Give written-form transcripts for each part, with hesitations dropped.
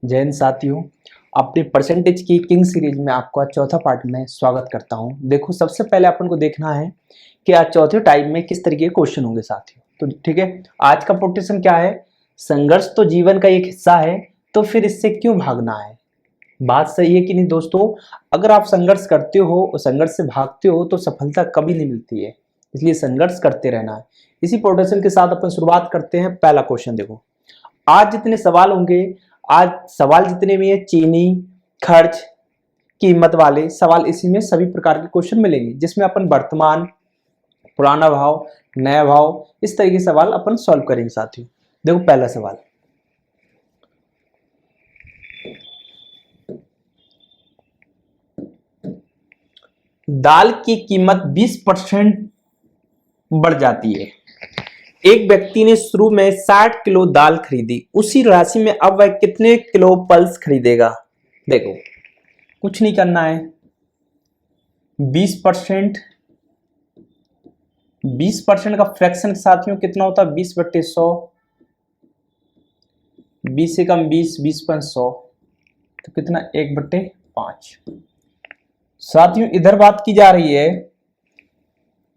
जय हिंद साथियों। अपने परसेंटेज की किंग सीरीज में आपका चौथा पार्ट में स्वागत करता हूं। देखो, सबसे पहले अपन को देखना है कि आज चौथे टाइप में किस तरीके के क्वेश्चन होंगे साथियों। तो ठीक है, आज का प्रोटेक्शन क्या है? संघर्ष तो जीवन का एक हिस्सा है, तो फिर इससे क्यों भागना है? बात सही है कि नहीं दोस्तों? अगर आप संघर्ष करते हो और संघर्ष से भागते हो तो सफलता कभी नहीं मिलती है, इसलिए संघर्ष करते रहना है। इसी प्रोटेक्शन के साथ अपन शुरुआत करते हैं। पहला क्वेश्चन देखो, आज जितने सवाल होंगे, आज सवाल जितने भी है चीनी, खर्च, कीमत वाले सवाल, इसी में सभी प्रकार के क्वेश्चन मिलेंगे, जिसमें अपन वर्तमान, पुराना भाव, नया भाव, इस तरह के सवाल अपन सॉल्व करेंगे साथियों। देखो पहला सवाल, दाल की कीमत 20% बढ़ जाती है। एक व्यक्ति ने शुरू में 60 किलो दाल खरीदी, उसी राशि में अब वह कितने किलो पल्स खरीदेगा? देखो, कुछ नहीं करना है। 20% का फ्रैक्शन साथियों कितना होता है? 20/100, 20 से कम 20, 20/100, तो कितना? 1/5। साथियों इधर बात की जा रही है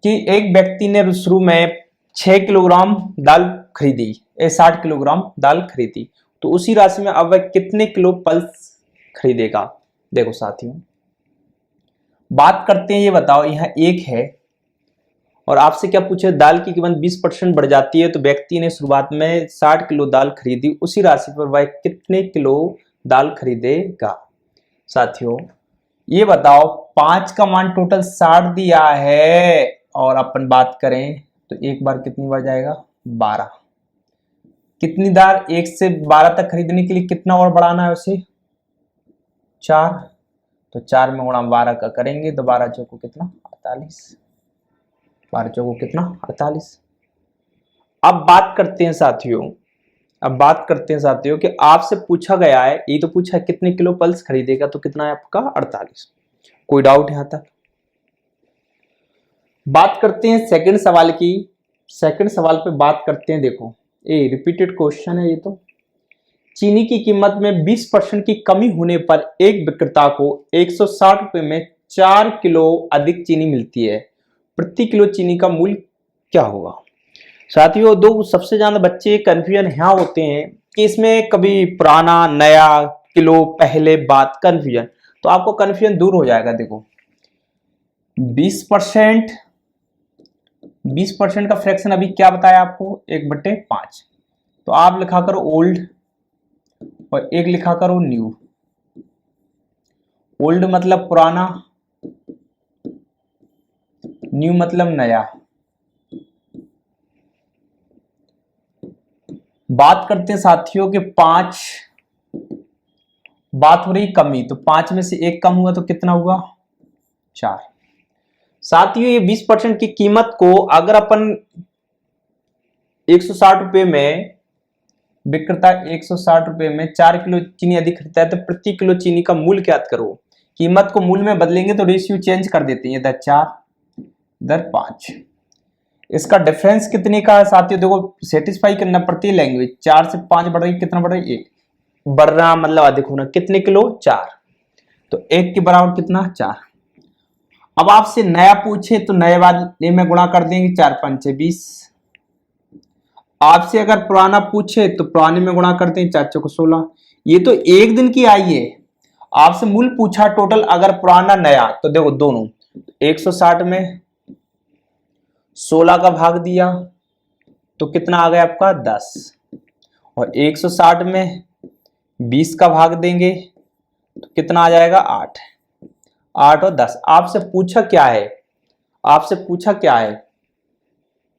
कि एक व्यक्ति ने शुरू में 6 किलोग्राम दाल खरीदी, 60 किलोग्राम दाल खरीदी, तो उसी राशि में अब वह कितने किलो पल्स खरीदेगा? देखो साथियों, बात करते हैं, ये बताओ, यहां एक है और आपसे क्या पूछे? दाल की कीमत 20% बढ़ जाती है, तो व्यक्ति ने शुरुआत में 60 किलो दाल खरीदी, उसी राशि पर वह कितने किलो दाल खरीदेगा? साथियों ये बताओ, 5 का मान टोटल 60 दिया है और अपन बात करें तो एक बार कितनी बार जाएगा? 12। कितनी दाल 1 से 12 तक खरीदने के लिए कितना और बढ़ाना है उसे? 4। तो 4 में गुणा 12 का करेंगे तो 12 चौको कितना? 48। 12 चौको कितना? 48। अब बात करते हैं साथियों कि आपसे पूछा गया है, ये तो पूछा है कितने किलो पल्स खरीदेगा, तो कितना है आपका? 48। कोई डाउट यहां तक? बात करते हैं सेकंड सवाल की। सेकंड सवाल पे बात करते हैं। देखो, ये रिपीटेड क्वेश्चन है। ये तो चीनी की कीमत में 20% की कमी होने पर एक विक्रेता को 160 रुपए में 4 किलो अधिक चीनी मिलती है। प्रति किलो चीनी का मूल्य क्या होगा? साथियों दो सबसे ज्यादा बच्चे कंफ्यूजन यहाँ होते हैं कि इसमें कभी पुराना, नया, किलो, पहले बात, कंफ्यूजन। तो आपको कंफ्यूजन दूर हो जाएगा। देखो 20% का फ्रैक्शन अभी क्या बताया आपको? 1/5। तो आप लिखा करो ओल्ड और एक लिखा करो न्यू। ओल्ड मतलब पुराना, न्यू मतलब नया। बात करते हैं साथियों के 5, बात हो रही कमी, तो 5 में से 1 कम हुआ तो कितना हुआ? 4। साथियों ये 20% की कीमत को अगर अपन 160 रुपए में, विक्रेता 160 रुपए में 4 किलो चीनी अधिक खरीदता है, तो प्रति किलो चीनी का मूल्य ज्ञात करो। कीमत को मूल्य में बदलेंगे तो रेशियो चेंज कर देते हैं, इधर 4 इधर 5। इसका डिफरेंस कितने का है साथियों? देखो सेटिस्फाई करना पड़ती है लैंग्वेज। 4 से 5 बढ़ रही, कितना बढ़ रही? 1 बढ़ रहा मतलब अधिक होना। कितने किलो? 4। तो 1 के बराबर कितना? 4। अब आपसे नया पूछे तो नए वाले में गुणा कर देंगे, 4 5 20। आपसे अगर पुराना पूछे तो पुराने में गुणा करते हैं, 4 4 16। ये तो एक दिन की आई है। आपसे मूल पूछा टोटल, अगर पुराना नया, तो देखो दोनों 160 में 16 का भाग दिया तो कितना आ गया आपका? 10। और 160 में 20 का भाग देंगे तो कितना आ जाएगा? 8। 8 और 10। आपसे पूछा क्या है?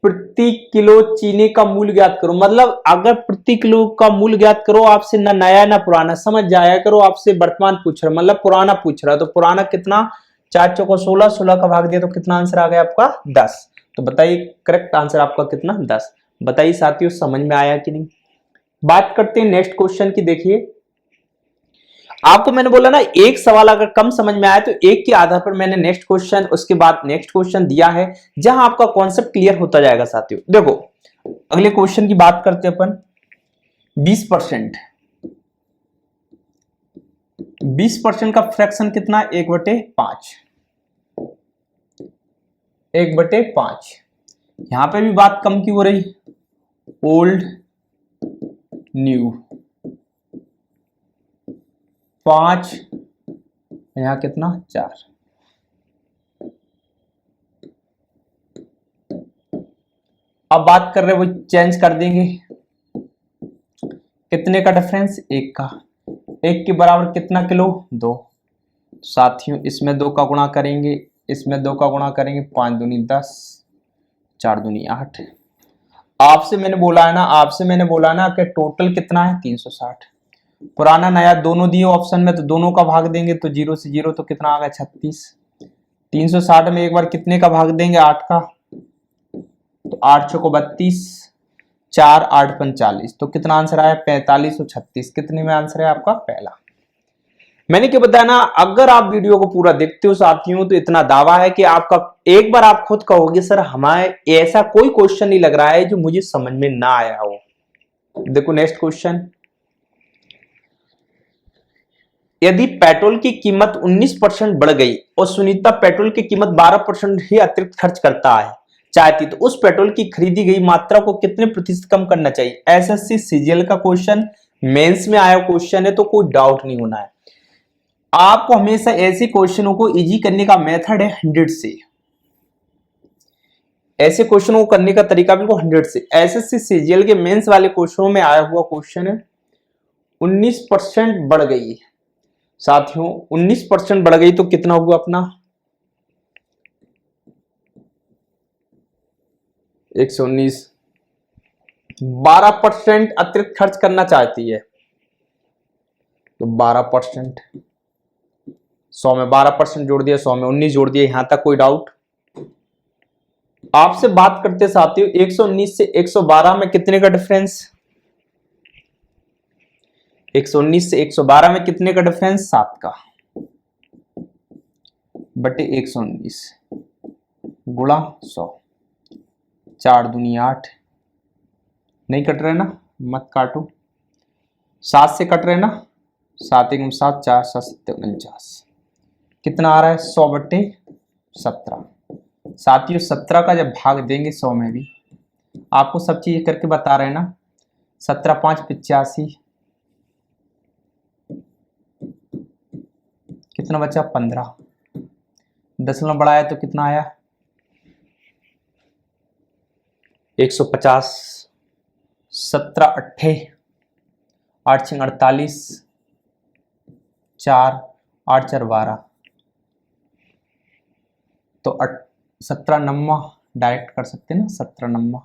प्रति किलो चीनी का मूल्य ज्ञात करो। मतलब अगर प्रति किलो का मूल्य ज्ञात करो, आपसे ना नया ना पुराना, समझ जाया करो। आपसे वर्तमान पूछ रहा, मतलब पुराना पूछ रहा, तो पुराना कितना? 4 चौको 16, 16 का भाग दिया तो कितना आंसर आ गया आपका? 10। तो बताइए करेक्ट आंसर आपका कितना? 10। बताइए साथियों समझ में आया कि नहीं? बात करते हैं नेक्स्ट क्वेश्चन की। देखिए, आपको मैंने बोला ना, एक सवाल अगर कम समझ में आया तो एक के आधार पर मैंने नेक्स्ट क्वेश्चन, उसके बाद नेक्स्ट क्वेश्चन दिया है, जहां आपका कॉन्सेप्ट क्लियर होता जाएगा साथियों। देखो अगले क्वेश्चन की बात करते हैं अपन। 20% 20% का फ्रैक्शन कितना, 1/5, 1/5। यहां पे भी बात कम की हो रही, ओल्ड न्यू, 5, यहां कितना 4। अब बात कर रहे वो चेंज कर देंगे, कितने का डिफरेंस, 1 का, 1 के बराबर कितना किलो, 2। साथियों इसमें 2 का गुणा करेंगे, इसमें 2 का गुणा करेंगे, 5 दूनी 10, 4 दूनी 8। आपसे मैंने बोला ना कि टोटल कितना है 360। पुराना नया दोनों दिए ऑप्शन में, तो दोनों का भाग देंगे तो 0 से 0 तो कितना आ गया 36। 360 में एक बार कितने का भाग देंगे, 8 का, तो 8 छको 32, 4 8 45, तो कितना आंसर आया 45 और 36। कितने में आंसर है आपका पहला। मैंने क्या बताया ना, अगर आप वीडियो को पूरा देखते हो साथियों तो इतना दावा है कि आपका एक बार आप खुद कहोगे सर हमारे ऐसा कोई क्वेश्चन नहीं लग रहा है जो मुझे समझ में ना आया हो। देखो नेक्स्ट क्वेश्चन, यदि पेट्रोल की कीमत 19% बढ़ गई और सुनीता पेट्रोल की कीमत 12% ही अतिरिक्त खर्च करता है चाहती, तो उस पेट्रोल की खरीदी गई मात्रा को कितने प्रतिशत कम करना चाहिए। एसएससी सीजीएल का क्वेश्चन, मेंस में आया क्वेश्चन है, तो कोई डाउट नहीं होना है। आपको हमेशा ऐसे क्वेश्चनों को इजी करने का मेथड है 100 से, ऐसे क्वेश्चनों को करने का तरीका बिल्कुल 100 से। एसएससी सीजीएल के मेंस वाले क्वेश्चनों में आया हुआ क्वेश्चन है 19% बढ़ गई साथियों, 19% बढ़ गई तो कितना हुआ अपना 119। 12% अतिरिक्त खर्च करना चाहती है तो 12%, 100 में 12% जोड़ दिया, 100 में 19 जोड़ दिया, यहां तक कोई डाउट। आपसे बात करते साथियों 119 से 112 में कितने का डिफरेंस, 119 से 112 में कितने का डिफरेंस, 7 का बटे 119 गुणा 100, 4 दूनी 8, नहीं कट रहे ना, मत काटो, 7 से कट रहे ना, 7 1 7, 4 7 7 49, कितना आ रहा है 100/17। साथियों 17 का जब भाग देंगे 100 में भी, आपको सब चीज करके बता रहे हैं ना, 17 5 85, कितना बचा 15, 10 बढ़ाया तो कितना आया 150, 17 8 8 6 48, 4 8 4 12, तो 17 नम्मा डायरेक्ट कर सकते हैं ना, 17 नम्मा,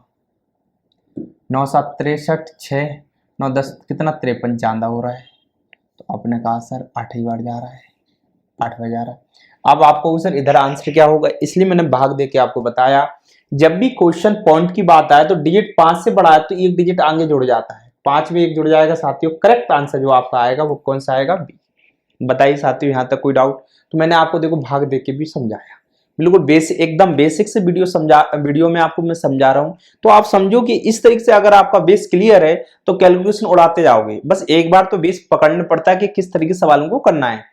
9 7 63, 6 9 10 कितना 53 चांदा हो रहा है, तो आपने कहा सर 8 ही बार जा रहा है, 8 बार जा रहा है। अब आपको सर इधर आंसर क्या होगा, इसलिए मैंने भाग दे के आपको बताया, जब भी क्वेश्चन पॉइंट की बात आए तो डिजिट 5 से बढ़ा है तो एक डिजिट आगे जुड़ जाता है, 5 में 1 जुड़ जाएगा साथियों। करेक्ट आंसर जो आपका आएगा वो कौन सा आएगा, बी। बताइए साथियों यहां तक कोई डाउट। तो मैंने आपको देखो भाग दे के भी समझाया, बिल्कुल बेसिक, एकदम बेसिक से वीडियो में आपको मैं समझा रहा हूं, तो आप समझो कि इस तरीके से अगर आपका बेस क्लियर है तो कैलकुलेशन उड़ाते जाओगे। बस एक बार तो बेस पकड़ना पड़ता है कि किस तरीके से सवालों को करना है।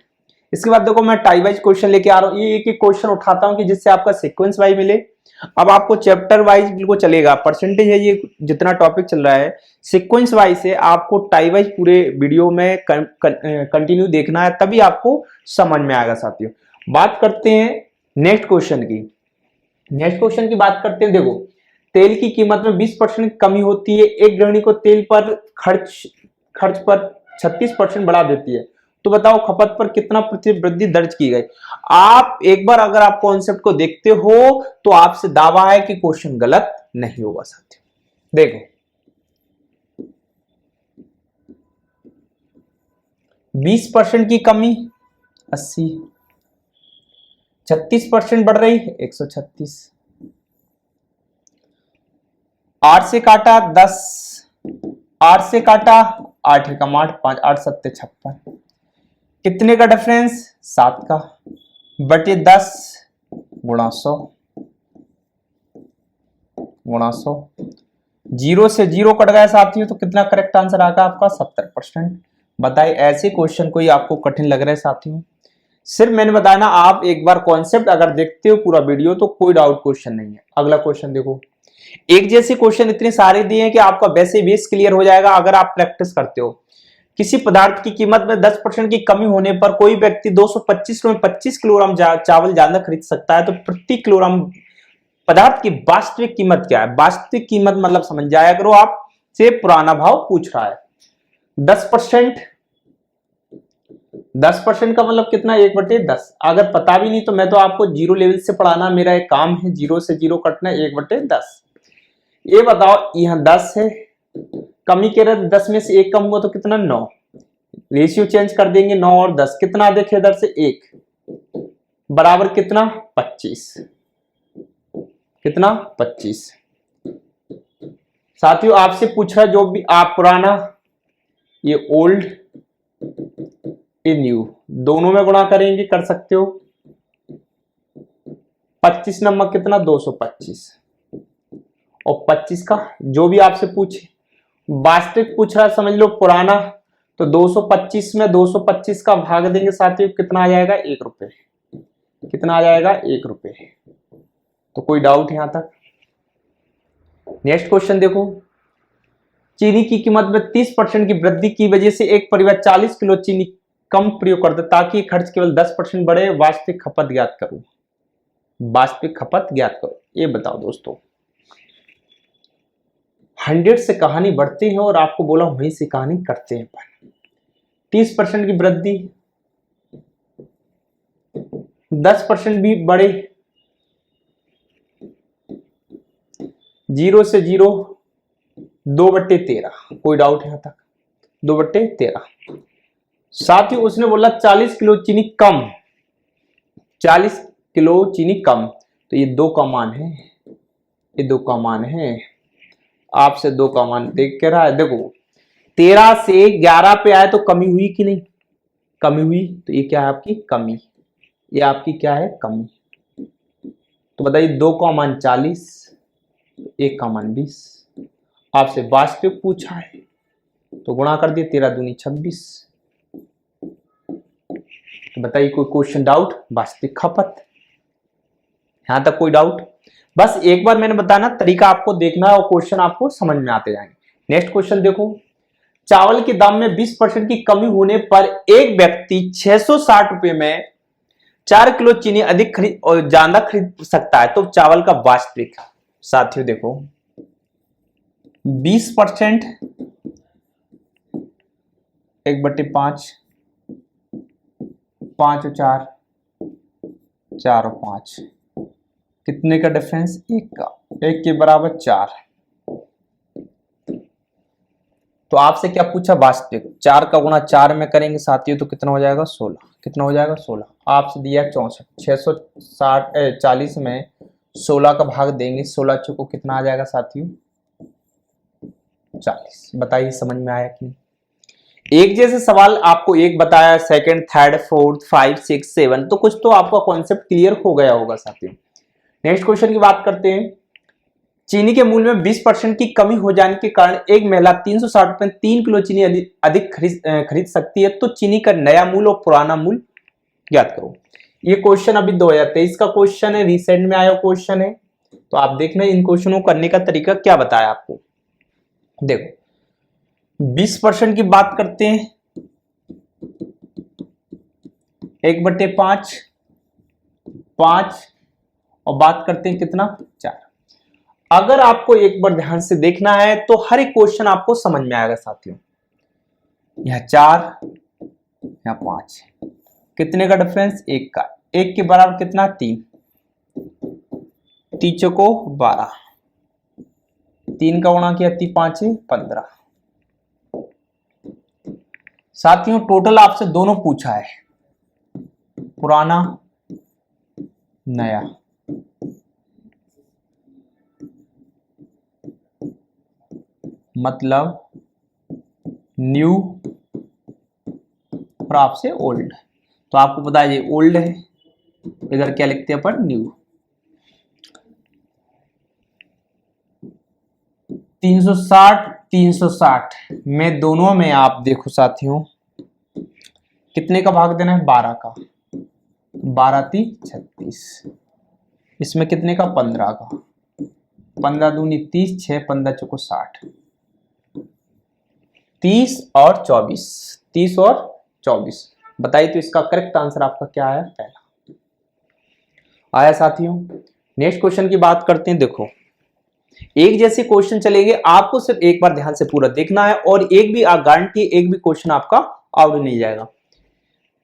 इसके बाद देखो मैं टाइप वाइज क्वेश्चन लेके आ रहा हूँ, ये एक एक क्वेश्चन उठाता हूँ कि जिससे आपका सीक्वेंस वाइज मिले। अब आपको चैप्टर वाइज बिल्कुल चलेगा, परसेंटेज है ये जितना टॉपिक चल रहा है, सीक्वेंस वाइज से आपको टाइप वाइज पूरे वीडियो में कंटिन्यू देखना है, तभी आपको समझ में आएगा साथियों। बात करते हैं नेक्स्ट क्वेश्चन की। नेक्स्ट क्वेश्चन की बात करते हैं, देखो तेल की कीमत में 20% कमी होती है, एक गृहिणी को तेल पर खर्च पर 36% बढ़ा देती है, तो बताओ खपत पर कितना प्रतिशत वृद्धि दर्ज की गई। आप एक बार अगर आप कॉन्सेप्ट को देखते हो तो आपसे दावा है कि क्वेश्चन गलत नहीं होगा साथियों। देखो 20% की कमी 80, 36% बढ़ रही है 136, 8 से काटा 10, 8 से काटा 8 एकम 8, 5 8 7 56, कितने का डिफरेंस 7 का बटे 10 गुणा 100, गुणा 100, 0 से 0 कट गया साथियों, तो कितना करेक्ट आंसर आएगा आपका 70%। बताइए, ऐसे क्वेश्चन कोई आपको कठिन लग रहा है साथियों? सिर्फ मैंने बताया ना, आप एक बार कॉन्सेप्ट अगर देखते हो पूरा वीडियो तो कोई डाउट क्वेश्चन नहीं है। अगला क्वेश्चन देखो, एक जैसे क्वेश्चन इतने सारे दिए हैं कि आपका वैसे बेस क्लियर हो जाएगा अगर आप प्रैक्टिस करते हो। किसी पदार्थ की कीमत में 10% की कमी होने पर कोई व्यक्ति 225 में 25 किलोग्राम चावल ज्यादा खरीद सकता है, तो प्रति किलोग्राम पदार्थ की वास्तविक कीमत क्या है? वास्तविक कीमत मतलब समझ जाया करो, आप से पुराना भाव पूछ रहा है। 10%, 10% का मतलब कितना? 1/10। अगर पता भी नहीं तो मैं तो आपको जीरो लेवल से पढ़ाना मेरा एक काम है, जीरो से जीरो कटना, 1/10। ये बताओ, यहां 10 है, कमी के रहे 10 में से 1 कम हुआ तो कितना? 9। रेशियो चेंज कर देंगे, 9 और 10 कितना अधिक है? इधर से 1 बराबर कितना? 25। कितना? 25। साथियों आपसे पूछ रहा है जो भी आप पुराना, ये ओल्ड, ये न्यू, दोनों में गुणा करेंगे, कर सकते हो। 25 नंबर कितना? 225। और 25 का जो भी आपसे पूछे, वास्तविक पूछ रहा है समझ लो पुराना, तो 225 में 225 का भाग देंगे साथियों, कितना आ जाएगा? 1 रुपए। कितना आ जाएगा? 1 रुपए। तो कोई डाउट यहां तक? नेक्स्ट क्वेश्चन देखो, चीनी की कीमत में 30% की वृद्धि की वजह से एक परिवार 40 किलो चीनी कम प्रयोग करता ताकि खर्च केवल 10% बढ़े, वास्तविक खपत ज्ञात करो। वास्तविक खपत ज्ञात करो। ये बताओ दोस्तों, 100 से कहानी बढ़ती है और आपको बोला वहीं से कहानी करते हैं। 30% की वृद्धि, 10% भी बढ़े, 0 से 0, 2/13। कोई डाउट यहां तक? 2/13। साथ ही उसने बोला 40 किलो चीनी कम, 40 किलो चीनी कम, तो ये 2 का मान है, ये 2 का मान है। आपसे 2 का मान देख के रहा है, देखो 13 से 11 पे आए तो कमी हुई कि नहीं? कमी हुई, तो ये क्या है? आपकी कमी। ये आपकी क्या है? कमी। तो बताइए, 2 का मान 40, 1 का मान 20। आपसे वास्तविक पूछा है तो गुणा कर दिए, 13 दूनी 26। तो बताइए कोई क्वेश्चन डाउट? वास्तविक खपत। यहां तक कोई डाउट? बस एक बार मैंने बताया ना, तरीका आपको देखना है और क्वेश्चन आपको समझ में आते जाएंगे। नेक्स्ट क्वेश्चन देखो, चावल के दाम में 20% की कमी होने पर एक व्यक्ति 660 रुपए में 4 किलो चीनी अधिक खरीद और ज्यादा खरीद सकता है, तो चावल का वास्तविक। साथियों देखो, 20% 1/5, 5 और 4, 4 और 5, कितने का डिफरेंस? 1 का। 1 के बराबर 4। तो आपसे क्या पूछा? वास्तविक। 4 का गुणा 4 में करेंगे साथियों तो कितना हो जाएगा? 16। कितना हो जाएगा? 16। आपसे दिया 64, 640 में 16 का भाग देंगे, 16 चौको कितना आ जाएगा साथियों? 40। बताइए समझ में आया कि नहीं? एक जैसे सवाल आपको एक बताया, सेकंड, थर्ड, फोर्थ, 5, 6, 7, तो कुछ तो आपका कॉन्सेप्ट क्लियर हो गया होगा साथियों। नेक्स्ट क्वेश्चन की बात करते हैं, चीनी के मूल्य में 20% की कमी हो जाने के कारण एक महिला 360 रुपए 3 किलो चीनी अधिक खरीद सकती है, तो चीनी का नया मूल्य और पुराना मूल्य ज्ञात करो। ये क्वेश्चन अभी 2023 का क्वेश्चन है, रिसेंट में आया क्वेश्चन है, तो आप देखना इन क्वेश्चनों को करने का तरीका क्या बताया आपको। देखो 20% की बात करते हैं, 1/5, 5, और बात करते हैं कितना? 4। अगर आपको एक बार ध्यान से देखना है तो हर एक क्वेश्चन आपको समझ में आएगा साथियों। यह 4, यह 5, कितने का डिफरेंस? 1 का। 1 के बराबर कितना? 3, 3 चौको 12, 3 का गुणा किया 3 5 15। साथियों टोटल आपसे दोनों पूछा है, पुराना नया। मतलब न्यू और आपसे ओल्ड। तो आपको पता है ये ओल्ड है, इधर क्या लिखते हैं अपन? न्यू। 360 360 में दोनों में आप देखो साथियों, कितने का भाग देना है? 12 का। 12 × 36, इसमें कितने का? 15 का। 15 दूनी 30, 6 15 चौको 60, 30 और 24, 30 और 24। बताइए तो इसका करेक्ट आंसर आपका क्या आया? पहला आया साथियों। नेक्स्ट क्वेश्चन की बात करते हैं। देखो एक जैसे क्वेश्चन चलेंगे, आपको सिर्फ एक बार ध्यान से पूरा देखना है और एक भी गारंटी एक भी क्वेश्चन आपका आउट नहीं जाएगा।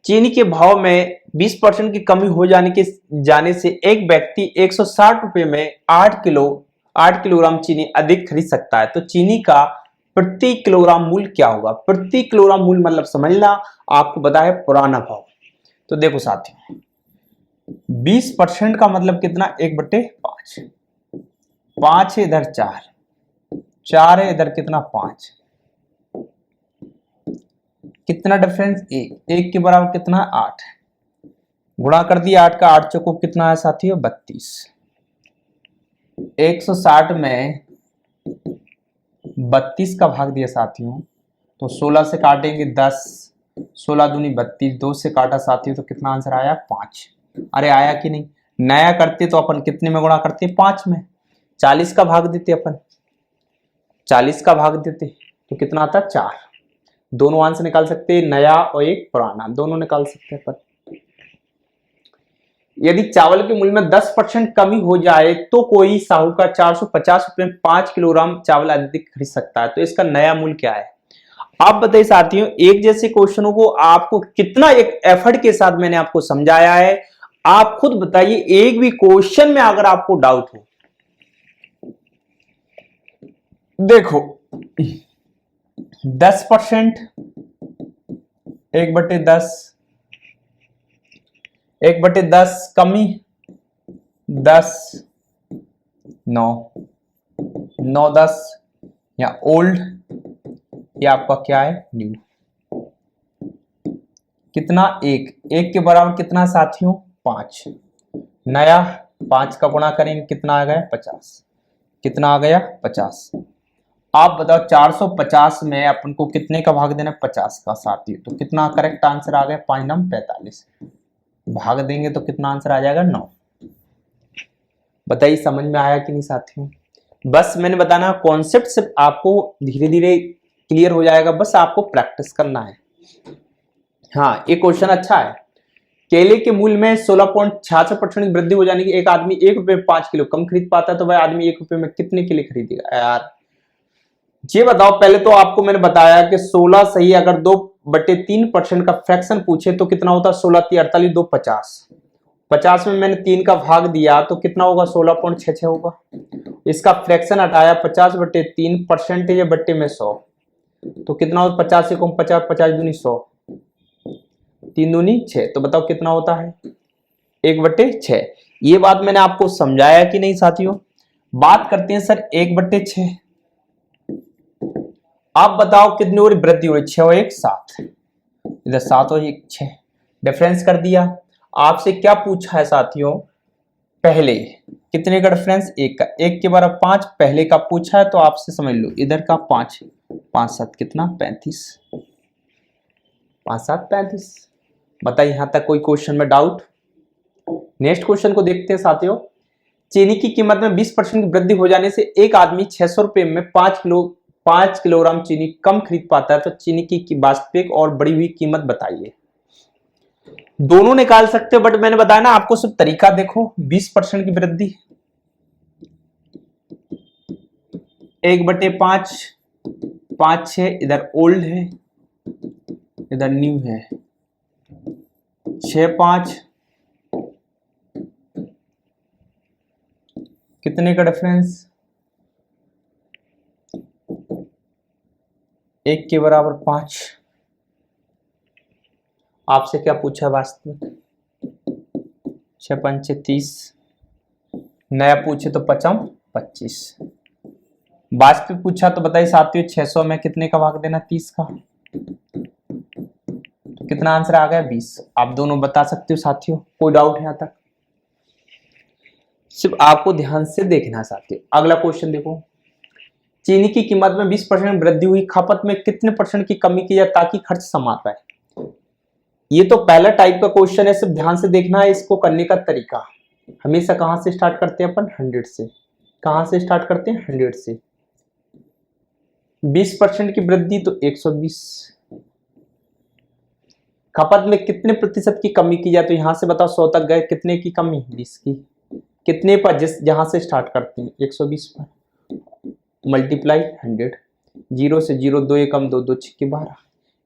चीनी के भाव में 20% की कमी हो जाने से एक व्यक्ति 160 रुपए में 8 किलोग्राम चीनी अधिक खरीद सकता है। तो चीनी का प्रति किलोग्राम मूल्य क्या होगा? प्रति किलोग्राम मूल्य मतलब समझना, आपको पता है पुराना भाव। तो देखो साथियों 20% का मतलब कितना? 1/5। 5 है इधर, 4 है इधर, कितना? 5। कितना डिफरेंस? 1 के बराबर कितना? 8। गुणा कर दिया 8 का, 8 चौको कितना है साथियों? 32। 160 में 32 का भाग दिया साथियों, तो 16 से काटेंगे 10, 16 दूनी 32, 2 से काटा साथियों, तो कितना आंसर आया? 5। अरे आया कि नहीं? नया करते तो अपन कितने में गुणा करते? 5 में। 40 का भाग देते अपन, 40 का भाग देते तो कितना आता? 4। दोनों आंसर निकाल सकते हैं, नया और एक पुराना, दोनों निकाल सकते हैं अपन। यदि चावल के मूल्य में 10% कमी हो जाए तो कोई साहूकार 450 रुपए में 5 किलोग्राम चावल अधिक खरीद सकता है। तो इसका नया मूल्य क्या है? आप बताइए साथियों, एक जैसे क्वेश्चनों को आपको कितना एक एफर्ट के साथ मैंने आपको समझाया है, आप खुद बताइए। एक भी क्वेश्चन में अगर आपको डाउट हो, देखो 10%, 1/10, 1/10 कमी 10, 9, 9 10 या ओल्ड, या आपका क्या है? न्यू। कितना? 1 के बराबर कितना साथियों? 5। नया 5 का गुणा करेंगे कितना आ गया? 50। कितना आ गया? 50। आप बताओ 450 में अपन को कितने का भाग देना? 50 का साथियों, तो कितना करेक्ट आंसर आ गया? 5 9 45। भाग देंगे तो कितना आंसर आ जाएगा? 9। बताइए समझ में आया कि नहीं साथियों? बस मैंने बताना कॉन्सेप्ट सिर्फ आपको धीरे धीरे क्लियर हो जाएगा, बस आपको प्रैक्टिस करना है। हाँ एक क्वेश्चन अच्छा है। केले के मूल्य में 16.66% की वृद्धि हो जाने की एक आदमी 1 रुपए में 5 किलो कम खरीद पाता है, तो वह आदमी 1 रुपए में कितने केले खरीदेगा? यार ये बताओ। पहले तो आपको मैंने बताया कि 16 सही, अगर 2/3% का फ्रैक्शन पूछे तो कितना होता? 16 × 48 2 50। 50 में मैंने 3 का भाग दिया तो कितना होगा? 16.66 होगा। इसका फ्रैक्शन हटाया, 50/3, परसेंटेज बट्टे में 100, तो कितना होता? 50 से कम 50, 50 दूनी 100, 3 दूनी 6, तो बताओ कितना होता है? 1/6। ये बात मैंने आपको समझाया कि नहीं साथियों? बात करते हैं सर 1/6। आप बताओ कितनी हो रही वृद्धि हो रही? 6 और 1 7, इधर 7 और 1 6, डिफरेंस कर दिया। आपसे क्या पूछा है साथियों? पहले कितने का डिफरेंस? 1 का। 1 के बराबर 5 पहले का पूछा है, तो आपसे समझ लो इधर का 5, 5 7 कितना? 35, 5 7 35। बताइए यहां तक कोई क्वेश्चन में डाउट? नेक्स्ट क्वेश्चन को देखते हैं साथियों। चीनी की कीमत में 20% की वृद्धि हो जाने से एक आदमी 600 रुपए में 5 किलोग्राम चीनी कम खरीद पाता है, तो चीनी की वास्तविक और बढ़ी हुई कीमत बताइए। दोनों निकाल सकते हो, बट मैंने बताया ना आपको सिर्फ तरीका देखो। 20% की वृद्धि, 1/5, 5 6, इधर ओल्ड है इधर न्यू है, 6 5, कितने का डिफरेंस? 1 के बराबर 5। आपसे क्या पूछा वास्तविक? 6 5 30, नया पूछे तो 5 25। वास्तविक पूछा तो बताइए साथियों 600 में कितने का भाग देना? 30 का, तो कितना आंसर आ गया? 20। आप दोनों बता सकते हो साथियों, कोई डाउट है यहां तक? सिर्फ आपको ध्यान से देखना है साथियों। अगला क्वेश्चन देखो। चीनी की कीमत में 20% वृद्धि हुई, खपत में कितने % की कमी की जाए ताकि खर्च समाप्त रहे? ये तो पहला टाइप का क्वेश्चन है, सिर्फ ध्यान से देखना है इसको करने का तरीका। हमेशा कहां से स्टार्ट करते हैं अपन? 100 से। कहां से स्टार्ट करते हैं? 100 से। 20% की वृद्धि तो 120। खपत में कितने प्रतिशत की कमी की जाए? तो यहां से बताओ 100 तक गए, कितने की कमी? 20 की। कितने पर? जिस जहां से स्टार्ट करते हैं 120 पर, मल्टीप्लाई 100। 0 से 0, 2 एकम 2, 2 6 12।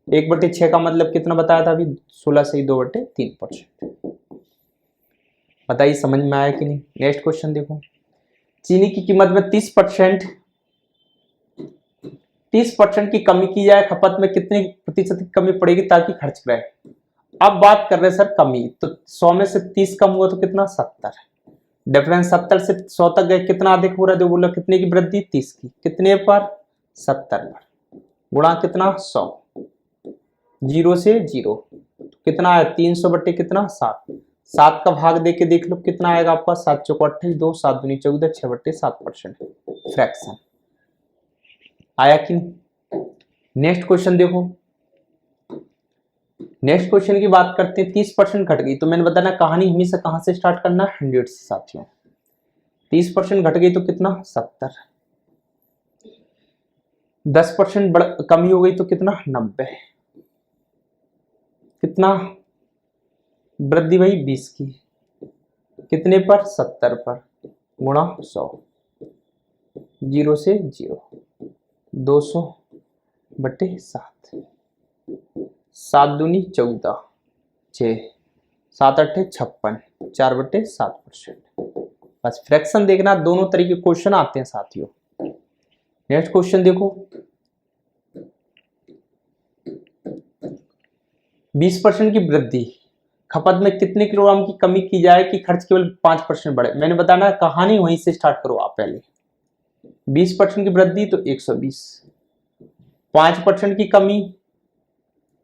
1/6 का मतलब कितना बताया था अभी? 16 से 2/3%। बताइए समझ में आया कि नहीं? नेक्स्ट क्वेश्चन देखो। चीनी की कीमत में 30% की कमी की जाए, खपत में कितने प्रतिशत की कमी पड़ेगी ताकि खर्च रहे? अब बात कर रहे हैं सर कमी, तो 100 में से 30 कम हुआ तो कितना? 70। डिफरेंस 70 से 100 तक गए, कितना अधिक हो रहा है? जो बोला कितने की वृद्धि? 30 की। कितने पर? 70 पर। गुणा कितना? 100। 0 से 0 कितना है? 300 बट्टे कितना? 7। 7 का भाग देके देख लो कितना आएगा आपका? 7 चौको 28, 2 7 दूनी 14, 6/7%। फ्रैक्शन आया कि नहीं? नेक्स्ट क्वेश्चन देखो। नेक्स्ट क्वेश्चन की बात करते हैं। 30% घट गई, तो मैंने बताना कहानी हमेशा कहां से स्टार्ट करना है? 100 से साथियों। 30% घट गई तो कितना? 70। 10% कमी हो गई तो कितना? 90। कितना वृद्धि भाई? 20 की। कितने पर? 70 पर। गुणा 100। 0 से 0, 200/7। 7 दूनी 14, 6 7 8 56, 4/7%। बस फ्रैक्शन देखना, दोनों तरीके के क्वेश्चन आते हैं साथियों। नेक्स्ट क्वेश्चन देखो। 20% की वृद्धि, खपत में कितने किलोग्राम की कमी की जाए कि खर्च केवल 5% बढ़े? मैंने बताना कहानी वहीं से स्टार्ट करो आप पहले। 20% की वृद्धि तो 120। 5% की कमी,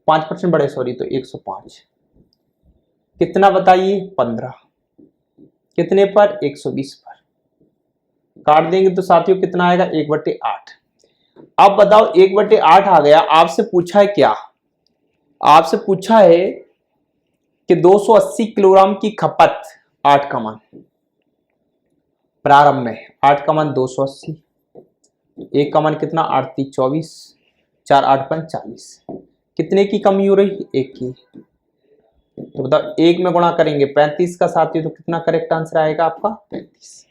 5% बढ़े सॉरी, तो 105। कितना बताइए? 15। कितने पर? 120 पर। काट देंगे तो साथियों कितना आएगा? 1/8। अब बताओ 1/8 आ गया। आपसे पूछा है क्या? आपसे पूछा है कि 280 किलोग्राम की खपत, 8 का मान प्रारंभ में, 8 का मान 280, 1 का मान कितना? 8 3 24, 4 8 5 40। कितने की कमी हो रही? 1 की। तो बताओ 1 में गुणा करेंगे 35 का साथियों, तो कितना करेक्ट आंसर आएगा आपका? 35।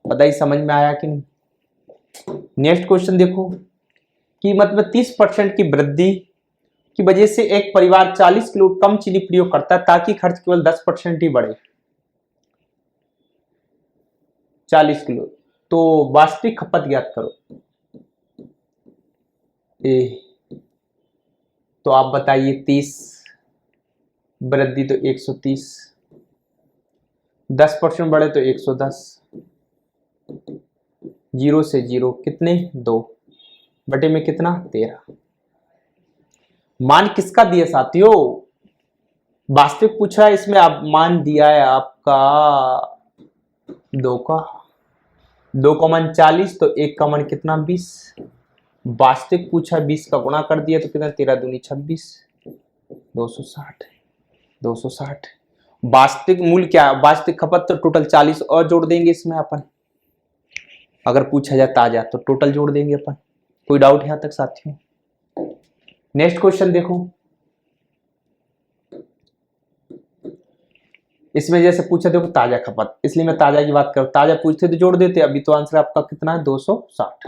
बताइए समझ में आया कि नहीं? नेक्स्ट क्वेश्चन देखो। कीमत में 30% की वृद्धि की वजह से एक परिवार 40 किलो कम चीनी प्रयोग करता है ताकि खर्च केवल 10% ही बढ़े। 40 किलो, तो वास्तविक खपत ज्ञात करो। तो आप बताइए 30 वृद्धि तो 130, 10% बढ़े तो 110। 0 से 0 कितने? 2 बटे में कितना? 13। मान किसका दिया साथियों? वास्तविक पूछा है, इसमें आप मान दिया है आपका 2 का। 2 का मान 40, तो 1 का मान कितना? 20। वास्तविक पूछा 20 का गुणा कर दिया तो कितना? 13 दूनी 26, 260। 260 वास्तविक मूल्य क्या है? वास्तविक खपत तो टोटल 40 और जोड़ देंगे इसमें अपन, अगर पूछा जाए ताजा तो टोटल जोड़ देंगे अपन। कोई डाउट यहां तक साथियों? नेक्स्ट क्वेश्चन देखो। इसमें जैसे पूछा देखो ताजा खपत, इसलिए मैं ताजा की बात करूं। ताजा पूछते तो जोड़ देते, अभी तो आंसर आपका कितना है? 260।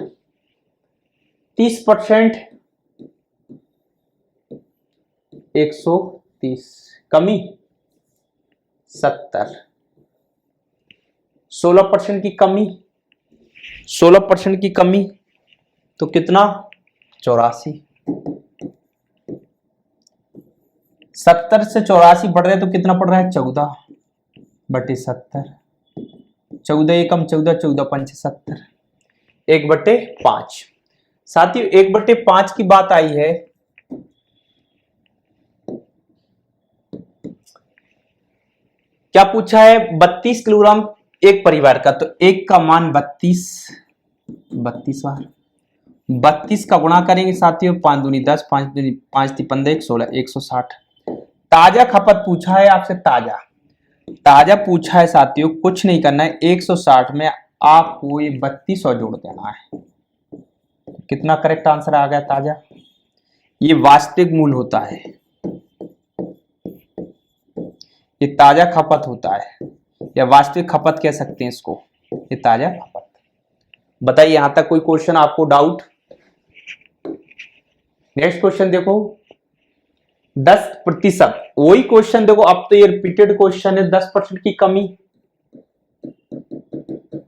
30% 130, कमी 70। 16% की कमी, 16% की कमी तो कितना? 84। 70 से 84 बढ़ रहे तो कितना पड़ रहा है? 14/70। 14 एकम 14, 14 पंच 70, 1/5। साथियों 1/5 की बात आई है। क्या पूछा है? 32 किलोग्राम एक परिवार का, तो 1 का मान 32 बार। 32 का गुणा करेंगे साथियों, 5 दूनी 10, 5 दूनी 5 ती 15, 16, 160। ताजा खपत पूछा है आपसे, ताजा ताजा पूछा है साथियों, कुछ नहीं करना है, 160 में आपको ये 3200 जोड़ देना है। कितना करेक्ट आंसर आ गया ताजा? ये वास्तविक मूल्य होता है, ये ताजा खपत होता है या वास्तविक खपत कह सकते हैं इसको, ये ताजा खपत। बताइए यहां तक कोई क्वेश्चन आपको डाउट? नेक्स्ट क्वेश्चन देखो, 10%, वही क्वेश्चन देखो, अब तो ये रिपीटेड क्वेश्चन है। 10% की कमी,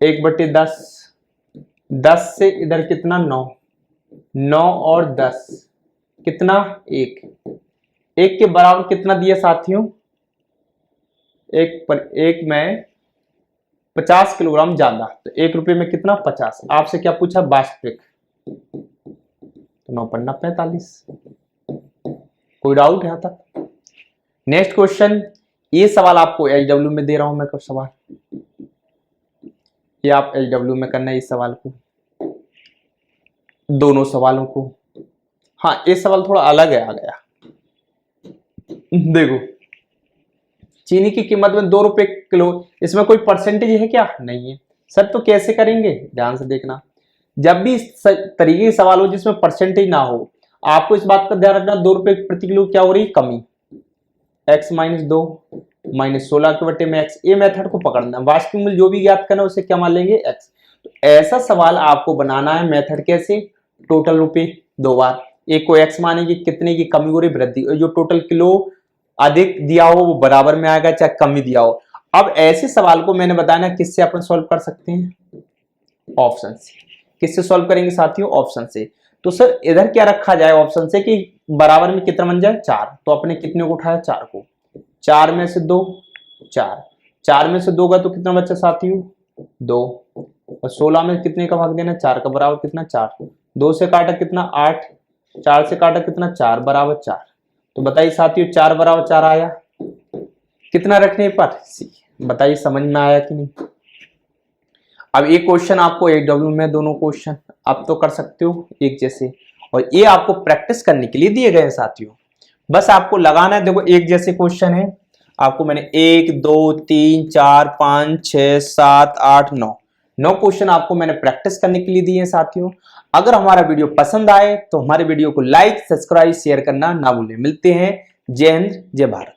1/10, 10 से इधर कितना 9, 9 और 10 कितना 1, 1 के बराबर कितना दिया साथियों? 1 में 50 किलोग्राम ज्यादा, तो 1 रुपये में कितना 50। आपसे क्या पूछा? वास्तविक, तो 9 45। कोई डाउट यहां तक? नेक्स्ट क्वेश्चन, ये सवाल आपको एचडब्ल्यू में दे रहा हूं मैं कुछ सवाल, ये आप एचडब्ल्यू में करना है इस सवाल को, दोनों सवालों को। हाँ, ये सवाल थोड़ा अलग है, आ गया। देखो, चीनी की कीमत में 2 रुपए किलो, इसमें कोई परसेंटेज है क्या? नहीं है सर। तो कैसे करेंगे? ध्यान से देखना, जब भी इस तरीके के सवाल हो जिसमें परसेंटेज ना हो, आपको इस बात का ध्यान रखना, 2 रुपए प्रति किलो क्या हो रही? कमी। x - 2 -16 के बटे में x, ये मेथड को पकड़ना। वास्तविक मूल्य जो भी ज्ञात करना उसे क्या मान लेंगे? x। तो ऐसा सवाल आपको बनाना है। मेथड कैसे? टोटल रुपए 2 बार, एक को x मानेंगे, कितने की कमी हो रही? वृद्धि। जो टोटल किलो अधिक दिया हो वो बराबर में आएगा चाहे कमी दिया हो। अब ऐसे सवाल को मैंने बताया किससे अपन सॉल्व कर सकते हैं? ऑप्शन से। किससे सॉल्व करेंगे साथियों? ऑप्शन से। तो सर इधर क्या रखा जाए ऑप्शन से कि बराबर में कितना बन जाए? 4। तो अपने कितने को उठाया? 4 को। 4 में से 2 4, 4 में से 2 का तो कितना बचा साथियों? 2। और 16 में कितने का भाग देना? 4 का, बराबर कितना? 4। 2 से काटा कितना? 8, 4 से काटा कितना? 4, बराबर 4। तो बताइए साथियों, 4 बराबर 4 आया, कितना रखने पर? सी। बताइए समझ में आया कि नहीं? अब एक क्वेश्चन आपको एचडब्ल्यू में, दोनों क्वेश्चन आप तो कर सकते हो एक जैसे, और ये आपको प्रैक्टिस करने के लिए दिए गए हैं साथियों। बस आपको लगाना है। देखो एक जैसे क्वेश्चन है, आपको मैंने 1 2 3 4 5 6 7 8 9 क्वेश्चन आपको मैंने प्रैक्टिस करने के लिए दिए हैं साथियों। अगर हमारा वीडियो पसंद आए तो हमारे वीडियो को लाइक, सब्सक्राइब, शेयर करना ना भूलें। मिलते हैं। जय हिंद, जय भारत।